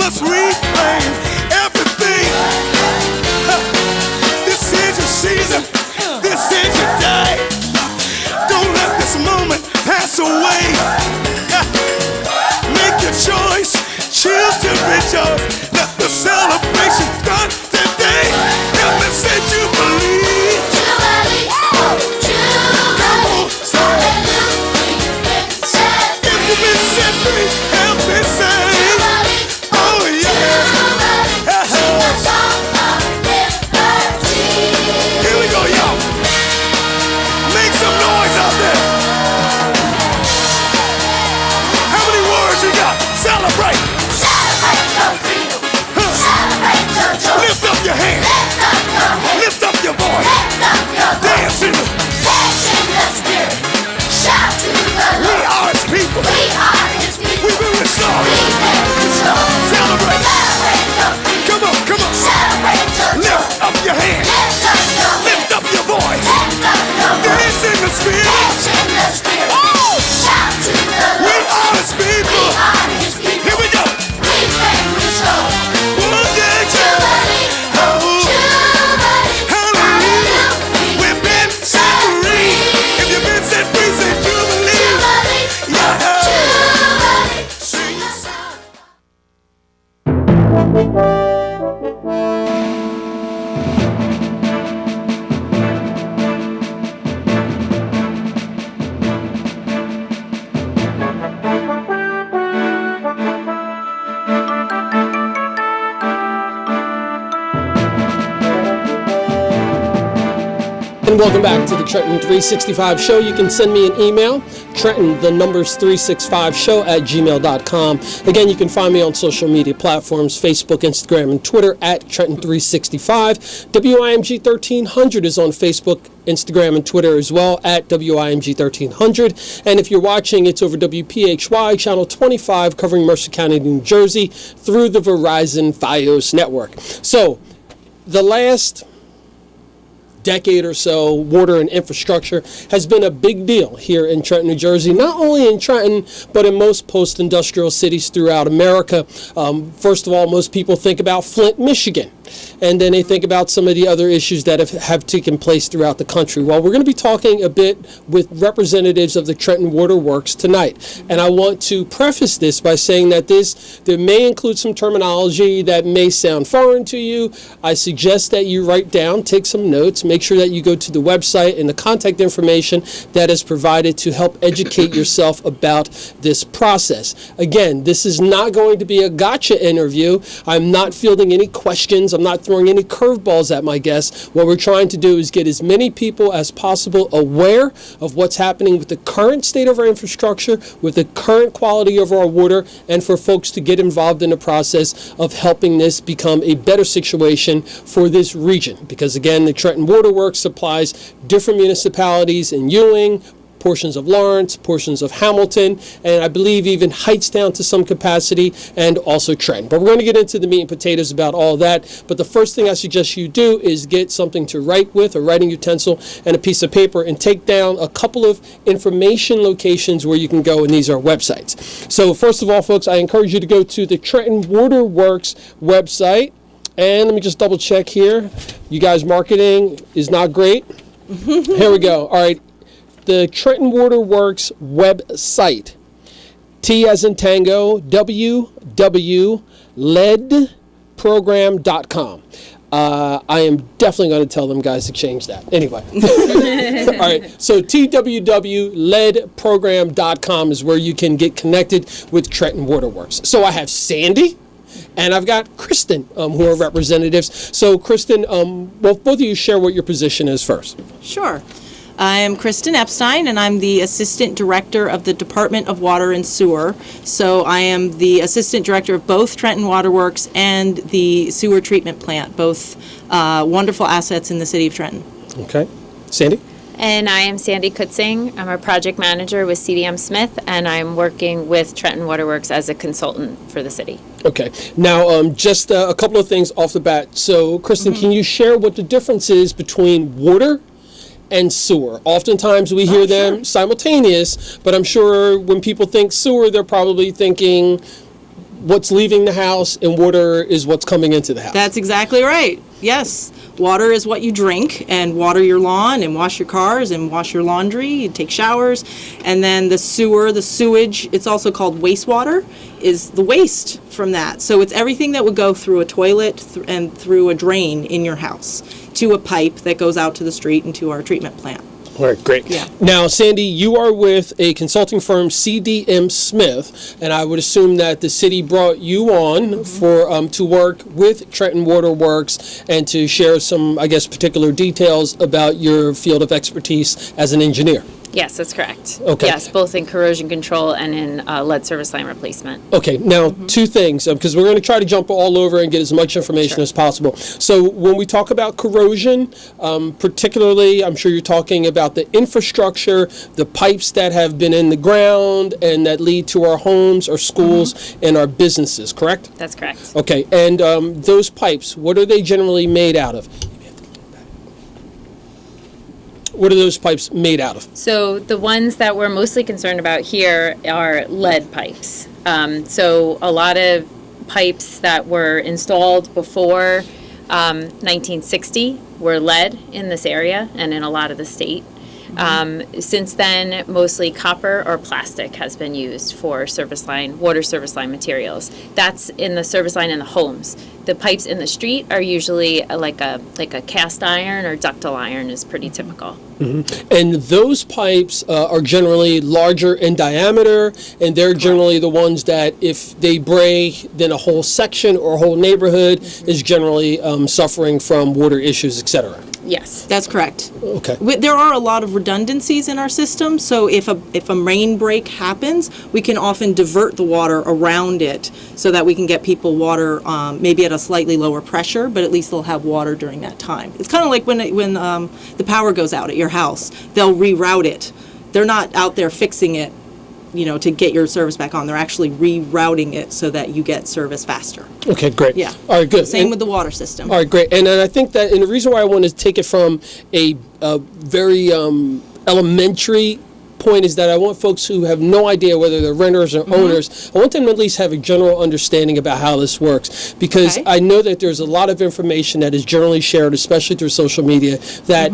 must reclaim everything. This is your season, this is your day. Don't let this moment pass away. Make your choice, choose to rejoice. Let the celebration start today. Help me say jubilee. Jubilee, jubilee. If you've been set free, help me say, oh yeah. Here we go, y'all. Make some noise out there. How many words you got? Celebrate. Celebrate your freedom. Celebrate your joy. Lift up your hand. Lift up your voice. Dance in the spirit. Shout to the Lord. We are His people. We are His people. We've been restored. We've been restored. Celebrate. Celebrate your freedom. Come on, come on. Celebrate your joy. Lift up your hand. Lift up your voice. Dance in the spirit. Dance in the spirit. Oh! Shout to the Lord. We are His people. We are His people. Here we go. We've been restored. One day, Jubilee. Oh, Jubilee. Hallelujah. We've been set free. If you've been set free, say Jubilee. Jubilee. Yeah. Jubilee. Sing the song. And welcome back to the Trenton 365 show. You can send me an email, Trenton, the numbers 365show @gmail.com. Again, you can find me on social media platforms, Facebook, Instagram, and Twitter at Trenton365. WIMG 1300 is on Facebook, Instagram, and Twitter as well at WIMG 1300. And if you're watching, it's over WPHY channel 25 covering Mercer County, New Jersey through the Verizon Fios network. So the last decade or so, water and infrastructure has been a big deal here in Trenton, New Jersey, not only in Trenton, but in most post-industrial cities throughout America. First of all, most people think about Flint, Michigan, and then they think about some of the other issues that have taken place throughout the country. Well, we're going to be talking a bit with representatives of the Trenton Water Works tonight, and I want to preface this by saying that there may include some terminology that may sound foreign to you. I suggest that you write down, take some notes, make sure that you go to the website and the contact information that is provided to help educate yourself about this process. Again, this is not going to be a gotcha interview. I'm not fielding any questions. I'm not throwing any curveballs at my guests. What we're trying to do is get as many people as possible aware of what's happening with the current state of our infrastructure, with the current quality of our water, and for folks to get involved in the process of helping this become a better situation for this region. Because again, the Trenton Water Works supplies different municipalities in Ewing, portions of Lawrence, portions of Hamilton, and I believe even Hightstown to some capacity, and also Trenton. But we're going to get into the meat and potatoes about all that. But the first thing I suggest you do is get something to write with, a writing utensil, and a piece of paper, and take down a couple of information locations where you can go, and these are websites. So first of all, folks, I encourage you to go to the Trenton Water Works website. And let me just double check here. You guys' marketing is not great. Here we go. All right. The Trenton Water Works website. T as in Tango, www.leadprogram.com. I am definitely going to tell them guys to change that. Anyway. All right. So TWW.leadprogram.com is where you can get connected with Trenton Water Works. So I have Sandy. And I've got Kristin, who are representatives. So, Kristin, well, both of you share what your position is first. Sure. I am Kristin Epstein, and I'm the Assistant Director of the Department of Water and Sewer. So I am the Assistant Director of both Trenton Water Works and the Sewer Treatment Plant, both wonderful assets in the city of Trenton. Okay. Sandy? And I am Sandy Kutzing. I'm a project manager with CDM Smith, and I'm working with Trenton Water Works as a consultant for the city. Okay. Now, just a couple of things off the bat. So, Kristin, can you share what the difference is between water and sewer? Oftentimes we hear them simultaneous, but I'm sure when people think sewer, they're probably thinking what's leaving the house and water is what's coming into the house. That's exactly right. Yes. Water is what you drink and water your lawn and wash your cars and wash your laundry and take showers. And then the sewer, the sewage, it's also called wastewater, is the waste from that. So it's everything that would go through a toilet and through a drain in your house to a pipe that goes out to the street and to our treatment plant. All right, great. Yeah. Now, Sandy, you are with a consulting firm, CDM Smith, and I would assume that the city brought you on for to work with Trenton Water Works and to share some, I guess, particular details about your field of expertise as an engineer. Yes, that's correct. Okay. Yes, both in corrosion control and in lead service line replacement. Okay, now two things, because we're going to try to jump all over and get as much information as possible. So when we talk about corrosion, particularly, I'm sure you're talking about the infrastructure, the pipes that have been in the ground and that lead to our homes, our schools, and our businesses, correct? That's correct. Okay, and those pipes, what are they generally made out of? What are those pipes made out of? So the ones that we're mostly concerned about here are lead pipes. So a lot of pipes that were installed before 1960 were lead in this area and in a lot of the state. Since then, mostly copper or plastic has been used for service line, water service line materials. That's in the service line in the homes. The pipes in the street are usually like a cast iron or ductile iron is pretty typical. And those pipes are generally larger in diameter, and they're generally the ones that if they break, then a whole section or a whole neighborhood is generally suffering from water issues, etc. Yes. That's correct. Okay. There are a lot of redundancies in our system, so if a rain break happens, we can often divert the water around it so that we can get people water maybe at a slightly lower pressure, but at least they'll have water during that time. It's kind of like when the power goes out at your house, they'll reroute it. They're not out there fixing it, to get your service back on. They're actually rerouting it so that you get service faster. Okay, great. Yeah. All right, good. Same with the water system. All right, great. And then I think that, and the reason why I want to take it from a very elementary point is that I want folks who have no idea whether they're renters or owners, I want them to at least have a general understanding about how this works, because I know that there's a lot of information that is generally shared, especially through social media, that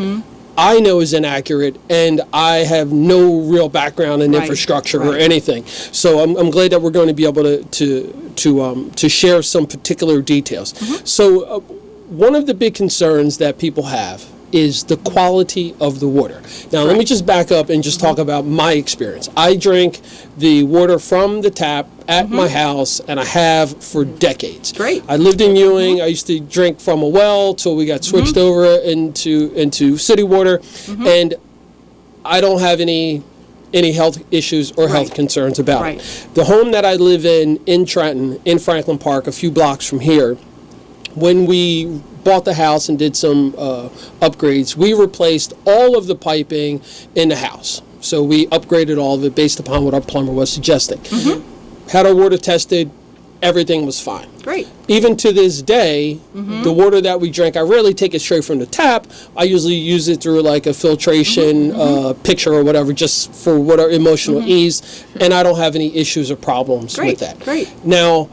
I know is inaccurate, and I have no real background in infrastructure or anything. So I'm glad that we're going to be able to share some particular details. So one of the big concerns that people have is the quality of the water. Now, let me just back up and just talk about my experience. I drink the water from the tap at my house, and I have for decades. Great. I lived in Ewing. I used to drink from a well till we got switched over into city water, and I don't have any health issues or health concerns about it. The home that I live in Trenton, in Franklin Park, a few blocks from here, when we bought the house and did some upgrades, we replaced all of the piping in the house. So we upgraded all of it based upon what our plumber was suggesting. Had our water tested, everything was fine. Great. Even to this day, the water that we drink, I rarely take it straight from the tap. I usually use it through like a filtration pitcher or whatever, just for whatever emotional ease, and I don't have any issues or problems with that. Great. Now,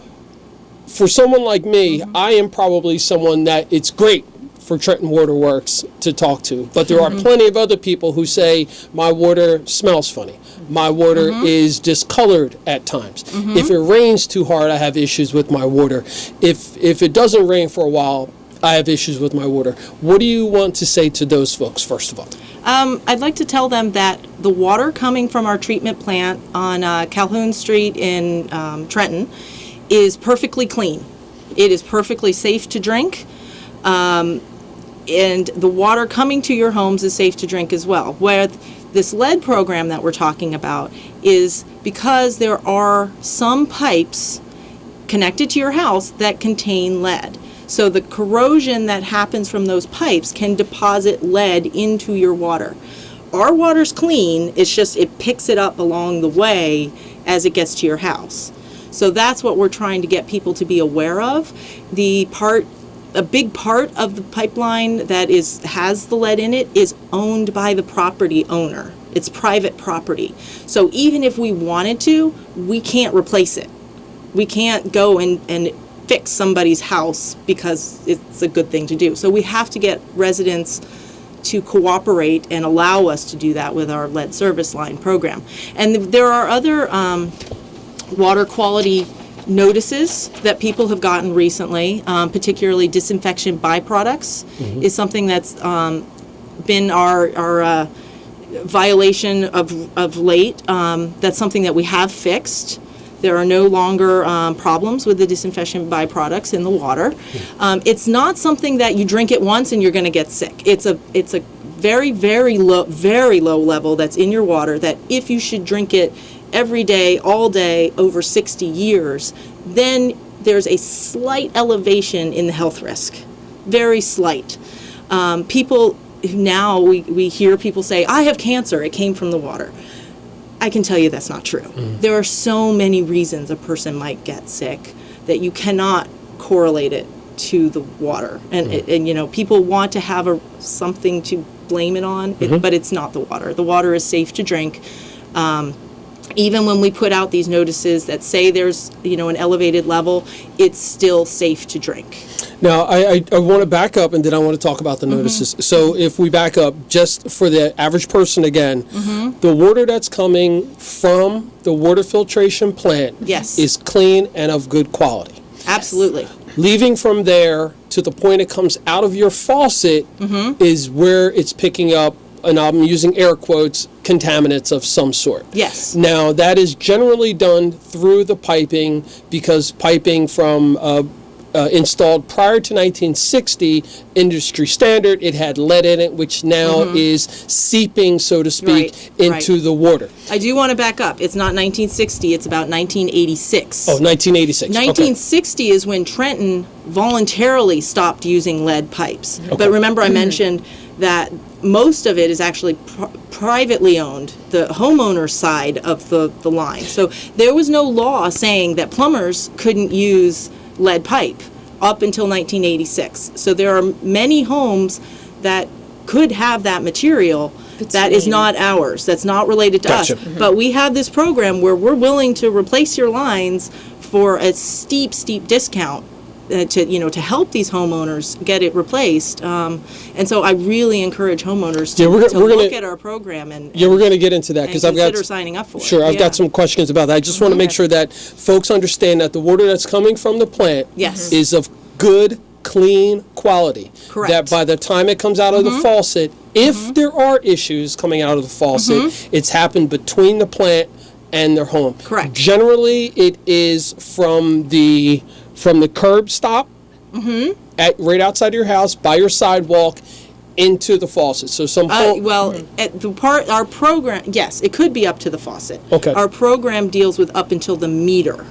for someone like me, I am probably someone that it's great for Trenton Water Works to talk to, but there are plenty of other people who say my water smells funny. My water is discolored at times. If it rains too hard, I have issues with my water. If it doesn't rain for a while, I have issues with my water. What do you want to say to those folks, first of all? I'd like to tell them that the water coming from our treatment plant on Calhoun Street in Trenton is perfectly clean. It is perfectly safe to drink, and the water coming to your homes is safe to drink as well. Where this lead program that we're talking about is because there are some pipes connected to your house that contain lead. So the corrosion that happens from those pipes can deposit lead into your water. Our water's clean, it's just it picks it up along the way as it gets to your house. So that's what we're trying to get people to be aware of. A big part of the pipeline that has the lead in it is owned by the property owner. It's private property. So even if we wanted to, we can't replace it. we can't go and fix somebody's house because it's a good thing to do. So we have to get residents to cooperate and allow us to do that with our lead service line program. And there are other water quality notices that people have gotten recently, particularly disinfection byproducts is something that's been our violation of late. That's something that we have fixed. There are no longer problems with the disinfection byproducts in the water. It's not something that you drink it once and you're going to get sick. It's a very, very low level that's in your water that if you should drink it every day, all day, over 60 years, then there's a slight elevation in the health risk. Very slight. People now, we hear people say, I have cancer, it came from the water. I can tell you that's not true. There are so many reasons a person might get sick that you cannot correlate it to the water. And you know, people want to have something to blame it on, but it's not the water. The water is safe to drink. Even when we put out these notices that say there's, you know, an elevated level, it's still safe to drink. Now, I want to back up, and then I want to talk about the notices. So if we back up, just for the average person again, the water that's coming from the water filtration plant is clean and of good quality. Absolutely. Leaving from there to the point it comes out of your faucet is where it's picking up, and I'm using air quotes, contaminants of some sort. Yes. Now, that is generally done through the piping, because piping from installed prior to 1960, industry standard, it had lead in it, which now is seeping, so to speak, into the water. I do want to back up. It's not 1960, it's about 1986. Oh, 1986. 1960 is when Trenton voluntarily stopped using lead pipes. But remember I mentioned that most of it is actually privately owned, the homeowner side of the line. So there was no law saying that plumbers couldn't use lead pipe up until 1986. So there are many homes that could have that material that is not ours, that's not related to us. But we have this program where we're willing to replace your lines for a steep discount to help these homeowners get it replaced. And so I really encourage homeowners to look at our program and we're going to get into that, because I've got signing up for it. Sure, I've got some questions about that. I just want to make sure that folks understand that the water that's coming from the plant is of good, clean quality. Correct. That by the time it comes out of the faucet, if there are issues coming out of the faucet, it's happened between the plant and their home. Correct. Generally, it is from the curb stop right outside your house, by your sidewalk, into the faucet. So our program, yes, it could be up to the faucet. Okay. Our program deals with up until the meter.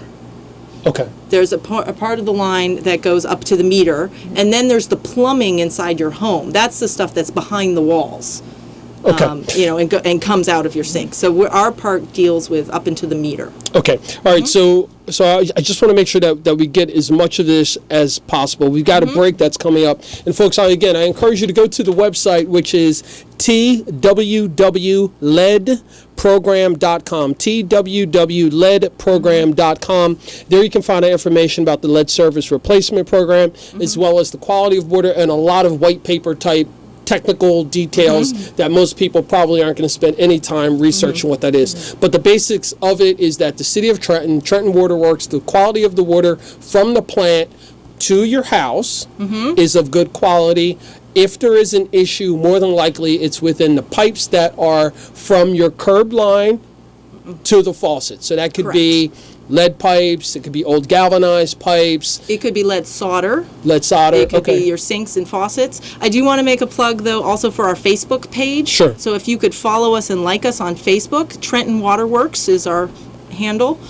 Okay. There's a part of the line that goes up to the meter, and then there's the plumbing inside your home. That's the stuff that's behind the walls. Okay. And comes out of your sink. So our part deals with up into the meter. Okay. All right. So I just want to make sure that we get as much of this as possible. We've got a break that's coming up. And folks, I encourage you to go to the website, which is TWWLEDprogram.com. TWWLEDprogram.com. There you can find out information about the lead service replacement program, as well as the quality of water and a lot of white paper type technical details that most people probably aren't going to spend any time researching what that is. But the basics of it is that the City of Trenton Water Works, the quality of the water from the plant to your house is of good quality. If there is an issue, more than likely it's within the pipes that are from your curb line to the faucet. So that could be lead pipes, it could be old galvanized pipes. It could be lead solder. It could be your sinks and faucets. I do want to make a plug, though, also for our Facebook page. Sure. So if you could follow us and like us on Facebook, Trenton Waterworks is our handle.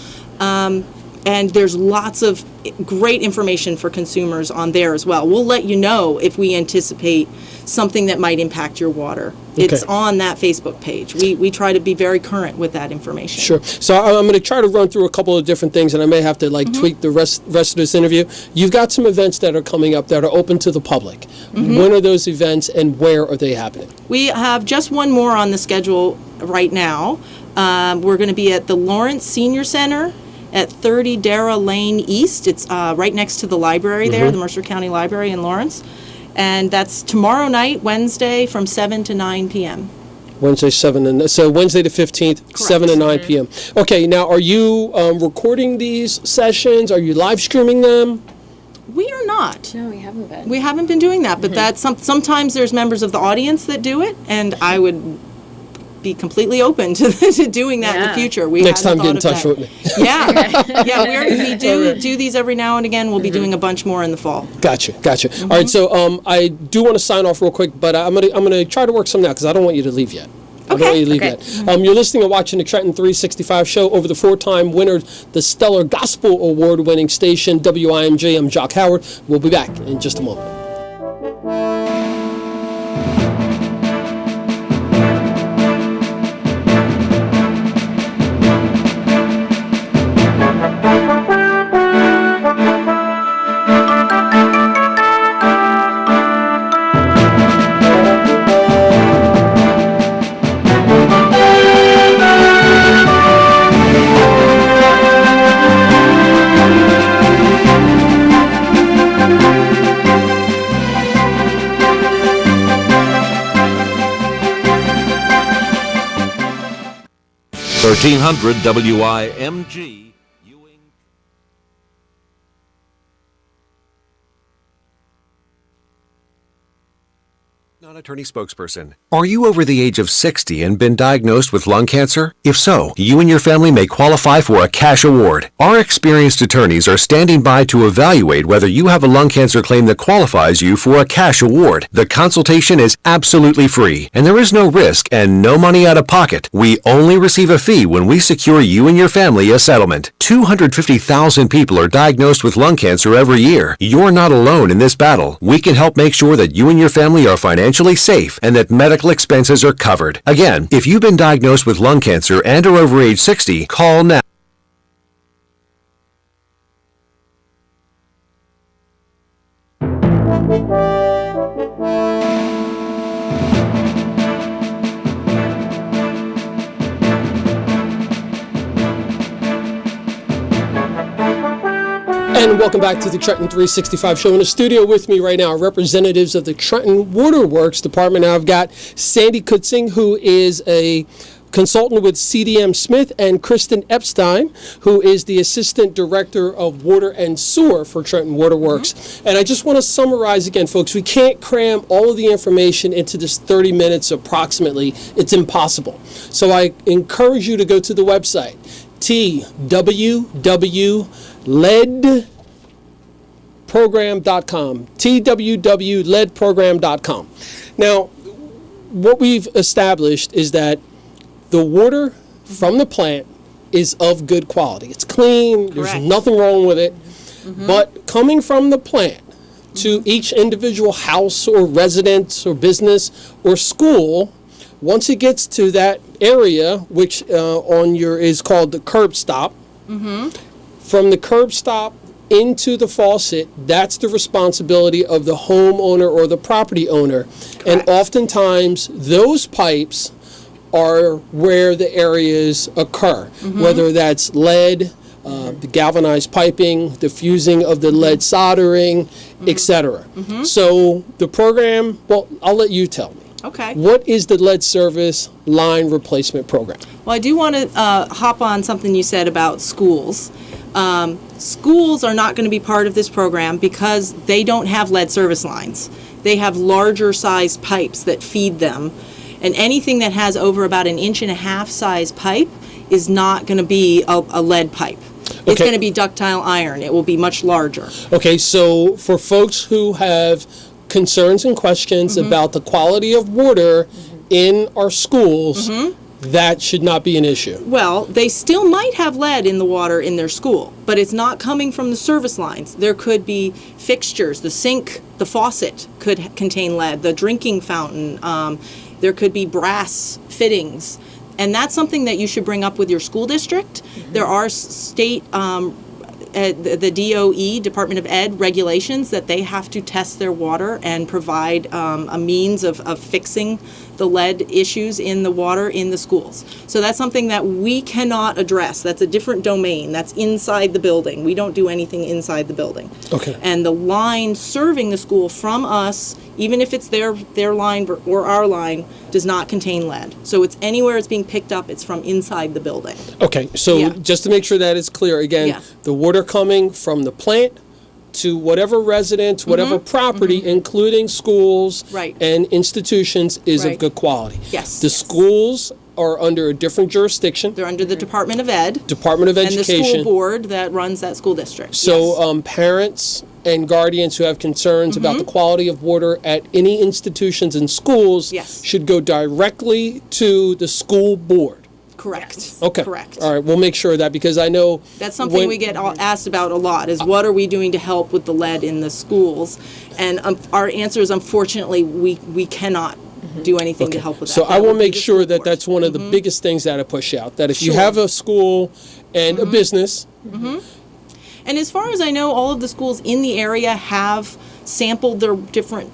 And there's lots of great information for consumers on there as well. We'll let you know if we anticipate something that might impact your water. It's on that Facebook page. We try to be very current with that information. Sure. So I'm going to try to run through a couple of different things, and I may have to tweak the rest of this interview. You've got some events that are coming up that are open to the public. When are those events, and where are they happening? We have just one more on the schedule right now. We're going to be at the Lawrence Senior Center at 30 Dara Lane East. It's right next to the library there, the Mercer County Library in Lawrence. And that's tomorrow night, Wednesday, from 7 to 9 p.m. Wednesday, so Wednesday the 15th, Correct. 7 to 9 p.m. Okay, now are you recording these sessions? Are you live streaming them? We are not. No, we haven't been. We haven't been doing that, but that's sometimes there's members of the audience that do it, and I would be completely open to doing that in the future. We Next time, hadn't get in thought touch of with that. me. Yeah, we do these every now and again. We'll be doing a bunch more in the fall. Gotcha. All right, so I do want to sign off real quick, but I'm gonna try to work some now because I don't want you to leave yet. I don't want you to leave yet. You're listening and watching the Trenton 365 show over the 4-time winner, the Stellar Gospel Award-winning station, WIMJ. I'm Jacque Howard. We'll be back in just a moment. WIMG. Non-attorney spokesperson. Are you over the age of 60 and been diagnosed with lung cancer? If so, you and your family may qualify for a cash award. Our experienced attorneys are standing by to evaluate whether you have a lung cancer claim that qualifies you for a cash award. The consultation is absolutely free, and there is no risk and no money out of pocket. We only receive a fee when we secure you and your family a settlement. 250,000 people are diagnosed with lung cancer every year. You're not alone in this battle. We can help make sure that you and your family are financially safe and that medical expenses are covered. Again, if you've been diagnosed with lung cancer and are over age 60, call now. And welcome back to the Trenton 365 show. In the studio with me right now are representatives of the Trenton Waterworks Department. Now I've got Sandy Kutzing, who is a consultant with CDM Smith, and Kristin Epstein, who is the Assistant Director of Water and Sewer for Trenton Waterworks. And I just want to summarize again, folks, we can't cram all of the information into this 30 minutes approximately. It's impossible. So I encourage you to go to the website, TWWLEDprogram.com, TWWLEDprogram.com. Now, what we've established is that the water from the plant is of good quality. It's clean, there's nothing wrong with it. But coming from the plant to each individual house or residence or business or school, once it gets to that area, which on your is called the curb stop, from the curb stop into the faucet, that's the responsibility of the homeowner or the property owner. And oftentimes those pipes are where the areas occur, whether that's lead, the galvanized piping, the fusing of the lead soldering, etc. So the program, well, I'll let you tell me. Okay. What is the lead service line replacement program? Well, I do want to hop on something you said about schools. Schools are not going to be part of this program because they don't have lead service lines. They have larger sized pipes that feed them. And anything that has over about 1.5 inch size pipe is not going to be a lead pipe. It's going to be ductile iron. It will be much larger. Okay, so for folks who have concerns and questions about the quality of water in our schools, that should not be an issue. Well, they still might have lead in the water in their school, but it's not coming from the service lines. There could be fixtures. The sink, the faucet could contain lead. The drinking fountain, there could be brass fittings. And that's something that you should bring up with your school district. There are state, the DOE, Department of Ed, regulations that they have to test their water and provide a means of fixing the lead issues in the water in the schools. So that's something that we cannot address. That's a different domain. That's inside the building. We don't do anything inside the building. Okay. And the line serving the school from us, even if it's their line or our line, does not contain lead. So it's anywhere it's being picked up, it's from inside the building. Okay, so Yeah. just to make sure that is clear, again, Yeah. the water coming from the plant to whatever residence, whatever property, including schools Right. and institutions, is Right. of good quality. Yes. The schools are under a different jurisdiction, They're under the Department of Ed. Department of And the Education. school board that runs that school district. So Yes. parents and guardians who have concerns about the quality of water at any institutions and schools Yes. should go directly to the school board. Correct. Okay. Correct. All right, we'll make sure of that, because I know That's something we get asked about a lot, is what are we doing to help with the lead in the schools? And our answer is, unfortunately, we cannot do anything to help with that. So That I will would be make the sure school that board. that's one of the biggest things that I push out, that if you Sure. have a school and a business, And as far as I know, all of the schools in the area have sampled their different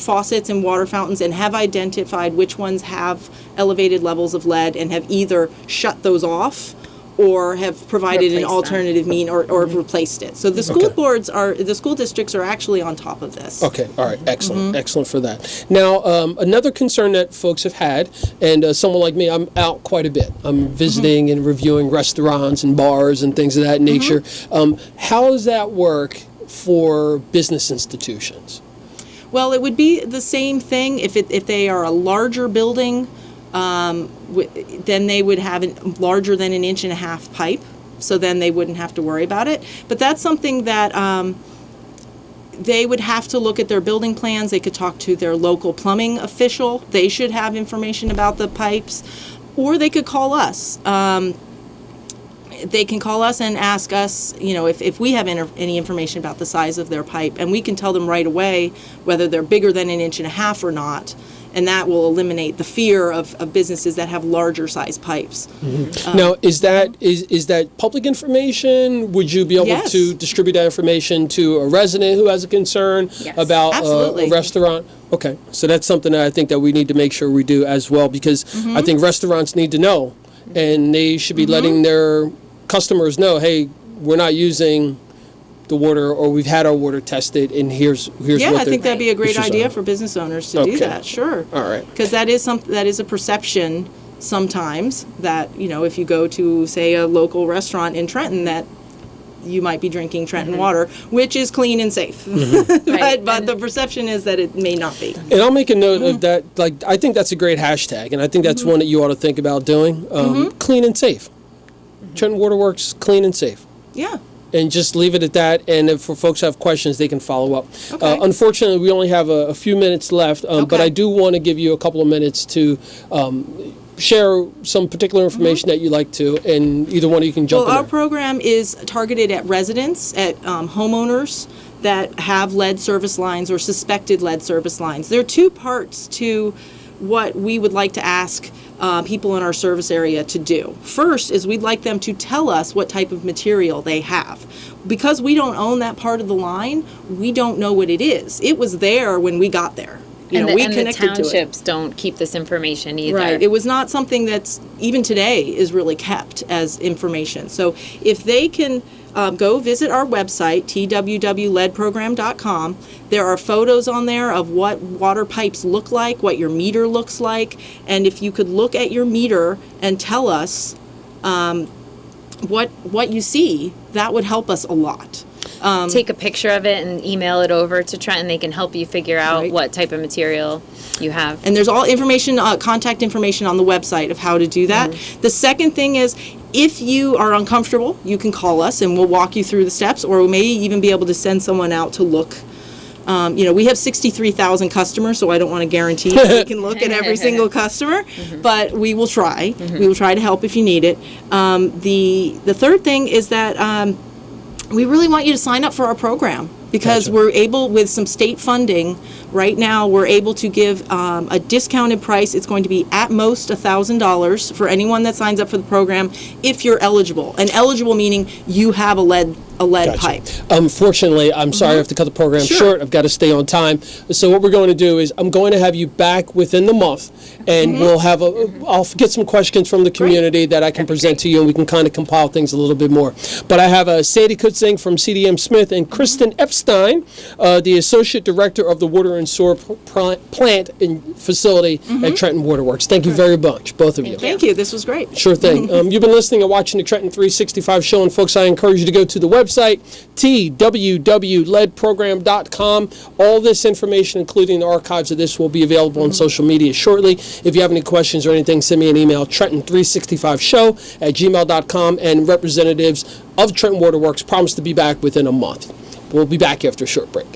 faucets and water fountains and have identified which ones have elevated levels of lead and have either shut those off or have provided an Replaced them. alternative mean or replaced it. So the school boards the school districts are actually on top of this. okay, all right, excellent, excellent for that. Now, another concern that folks have had, and someone like me, I'm out quite a bit. I'm visiting and reviewing restaurants and bars and things of that nature. How does that work for business institutions? Well, it would be the same thing if they are a larger building. Then they would have a larger than 1.5 inch pipe, so then they wouldn't have to worry about it. But that's something that they would have to look at their building plans. They could talk to their local plumbing official. They should have information about the pipes, or they could call us. They can call us and ask us, if we have any information about the size of their pipe, and we can tell them right away whether they're bigger than 1.5 inches or not. And that will eliminate the fear of businesses that have larger size pipes. Now, is that public information? Would you be able Yes. to distribute that information to a resident who has a concern Yes. about Absolutely. a restaurant? Okay, so that's something that I think that we need to make sure we do as well, because I think restaurants need to know, and they should be letting their customers know, hey, we're not using the water, or we've had our water tested, and here's Yeah, what I think that'd be a great issues idea are. for business owners to do Okay. that. Sure. All right. Because that is a perception sometimes that if you go to, say, a local restaurant in Trenton, that you might be drinking Trenton water, which is clean and safe. Right. but the perception is that it may not be. And I'll make a note of that. Like, I think that's a great hashtag, and I think that's one that you ought to think about doing. Clean and safe. Trenton Waterworks, clean and safe. Yeah. And just leave it at that. And if for folks have questions, they can follow up. Okay. Unfortunately, we only have a few minutes left, but Okay. I do want to give you a couple of minutes to share some particular information that you like to, and either one of you can jump Well, our in there. program is targeted at residents, at homeowners that have lead service lines or suspected lead service lines. There are two parts to what we would like to ask people in our service area to do. First is we'd like them to tell us what type of material they have. Because we don't own that part of the line, we don't know what it is. It was there when we got there. And we the connected to it. townships don't keep this information either. Right. It was not something that's, even today, is really kept as information. So if they can go visit our website, twwledprogram.com, there are photos on there of what water pipes look like, what your meter looks like, and if you could look at your meter and tell us what you see, that would help us a lot. Take a picture of it and email it over to Trenton. They can help you figure out Right. what type of material you have. And there's all information, contact information on the website of how to do that. The second thing is, if you are uncomfortable, you can call us and we'll walk you through the steps, or we may even be able to send someone out to look. We have 63,000 customers, so I don't want to guarantee we can look at every single customer, but we will try. We will try to help if you need it. The third thing is that we really want you to sign up for our program. because Gotcha. we're able, with some state funding, right now, we're able to give a discounted price. It's going to be at most $1,000 for anyone that signs up for the program if you're eligible. And eligible meaning you have a lead Gotcha. pipe. Unfortunately, I'm sorry I have to cut the program Sure. short. I've got to stay on time. So what we're going to do is I'm going to have you back within the month, and we'll have I'll get some questions from the community that I can present to you, and we can kind of compile things a little bit more. But I have Sadie Kutzing from CDM Smith and Kristin Epstein, the Associate Director of the Water and Sewer Plant and Facility at Trenton Waterworks. Thank you very much, both of you. Thank you. This was great. Sure thing. You've been listening and watching the Trenton 365 show, and folks, I encourage you to go to the website, TWWLEDprogram.com. All this information, including the archives of this, will be available on social media shortly. If you have any questions or anything, send me an email, Trenton365show@gmail.com, and representatives of Trenton Waterworks promise to be back within a month. We'll be back after a short break.